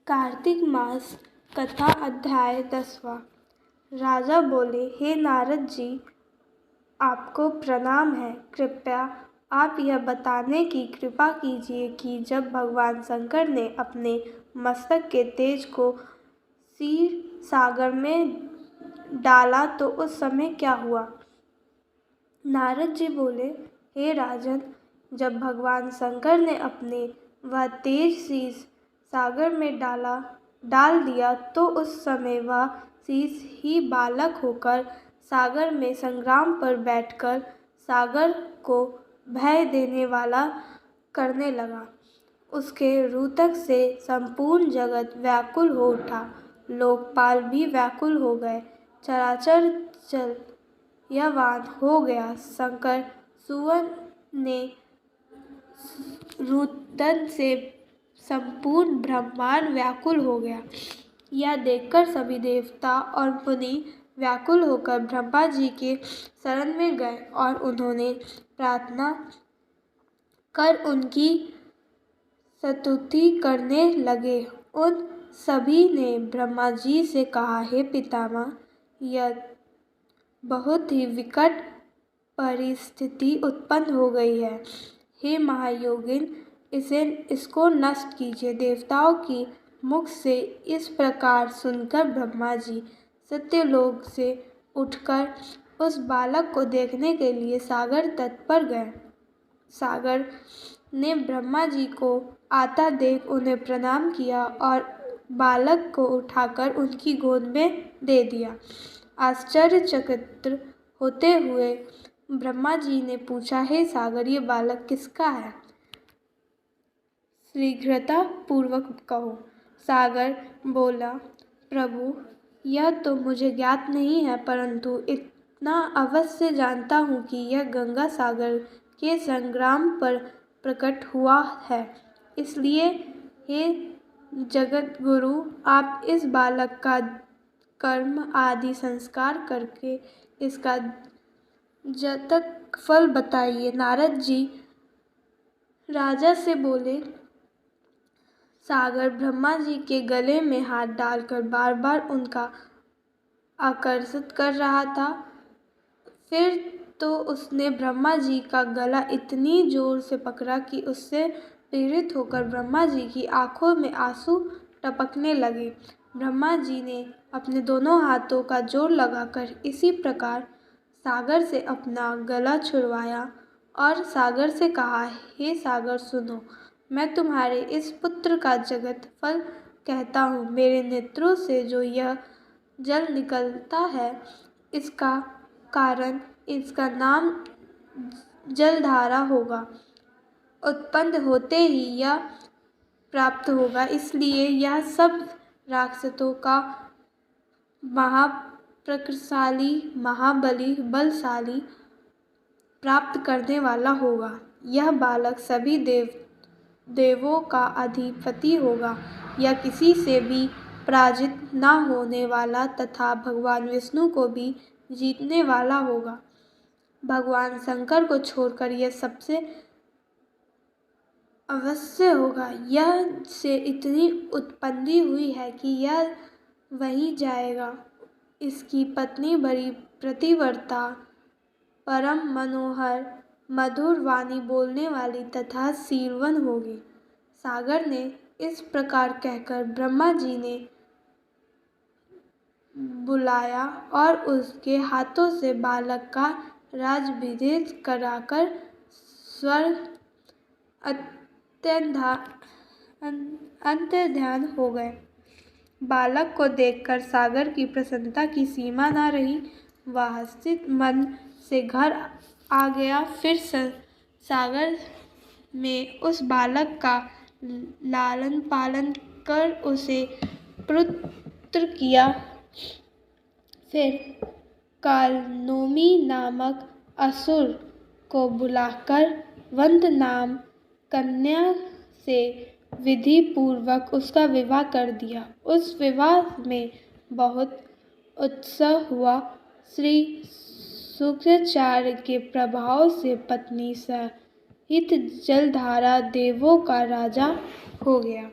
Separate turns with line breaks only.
कार्तिक मास कथा अध्याय 10वां। राजा बोले, हे नारद जी, आपको प्रणाम है। कृपया आप यह बताने की कृपा कीजिए कि जब भगवान शंकर ने अपने मस्तक के तेज को क्षीर सागर में डाला तो उस समय क्या हुआ। नारद जी बोले, हे राजन, जब भगवान शंकर ने अपने वह तेज शीश सागर में डाल दिया तो उस समय वह शीश ही बालक होकर सागर में संग्राम पर बैठकर सागर को भय देने वाला करने लगा। उसके रूतक से संपूर्ण जगत व्याकुल हो उठा, लोकपाल भी व्याकुल हो गए, चराचर जल यवान हो गया। शंकर सुवन ने रुदन से संपूर्ण ब्रह्मांड व्याकुल हो गया। यह देखकर सभी देवता और मुनि व्याकुल होकर ब्रह्मा जी के शरण में गए और उन्होंने प्रार्थना कर उनकी स्तुति करने लगे। उन सभी ने ब्रह्मा जी से कहा, हे पितामह, यह बहुत ही विकट परिस्थिति उत्पन्न हो गई है। हे महायोगिन, इसको नष्ट कीजिए। देवताओं की मुख से इस प्रकार सुनकर ब्रह्मा जी सत्यलोक से उठकर उस बालक को देखने के लिए सागर तट पर गए। सागर ने ब्रह्मा जी को आता देख उन्हें प्रणाम किया और बालक को उठाकर उनकी गोद में दे दिया। आश्चर्यचकित होते हुए ब्रह्मा जी ने पूछा, हे सागर, ये बालक किसका है? शीघ्रता पूर्वक कहो। सागर बोला, प्रभु, यह तो मुझे ज्ञात नहीं है, परंतु इतना अवश्य जानता हूँ कि यह गंगा सागर के संग्राम पर प्रकट हुआ है। इसलिए हे जगत गुरु, आप इस बालक का कर्म आदि संस्कार करके इसका जातक फल बताइए। नारद जी राजा से बोले। सागर ब्रह्मा जी के गले में हाथ डालकर बार बार उनका आकर्षित कर रहा था। फिर तो उसने ब्रह्मा जी का गला इतनी जोर से पकड़ा कि उससे प्रेरित होकर ब्रह्मा जी की आंखों में आंसू टपकने लगे। ब्रह्मा जी ने अपने दोनों हाथों का जोर लगाकर इसी प्रकार सागर से अपना गला छुड़वाया और सागर से कहा, हे सागर, सुनो, मैं तुम्हारे इस पुत्र का जगत फल कहता हूँ। मेरे नेत्रों से जो यह जल निकलता है, इसका कारण इसका नाम जलधारा होगा। उत्पन्न होते ही यह प्राप्त होगा, इसलिए यह सब राक्षसों का महाप्रतापशाली, महाबली, बलशाली प्राप्त करने वाला होगा। यह बालक सभी देवों का अधिपति होगा। यह किसी से भी पराजित न होने वाला तथा भगवान विष्णु को भी जीतने वाला होगा। भगवान शंकर को छोड़कर यह सबसे अवश्य होगा। यह से इतनी उत्पत्ति हुई है कि यह वहीं जाएगा। इसकी पत्नी बड़ी पतिव्रता, परम मनोहर, मधुर वाणी बोलने वाली तथा शीलवान होगी। सागर ने इस प्रकार कहकर ब्रह्मा जी ने बुलाया और उसके हाथों से बालक का राज्याभिषेक कराकर स्वर्ग अंतर्धान हो गए। बालक को देखकर सागर की प्रसन्नता की सीमा न रही। वह हर्षित मन से घर आ गया। फिर सागर में उस बालक का लालन पालन कर उसे पुत्र किया। फिर कालनेमि नामक असुर को बुलाकर वंद नाम कन्या से विधि पूर्वक उसका विवाह कर दिया। उस विवाह में बहुत उत्साह हुआ। श्री शुक्राचार्य के प्रभाव से पत्नी सहित जलधारा देवों का राजा हो गया।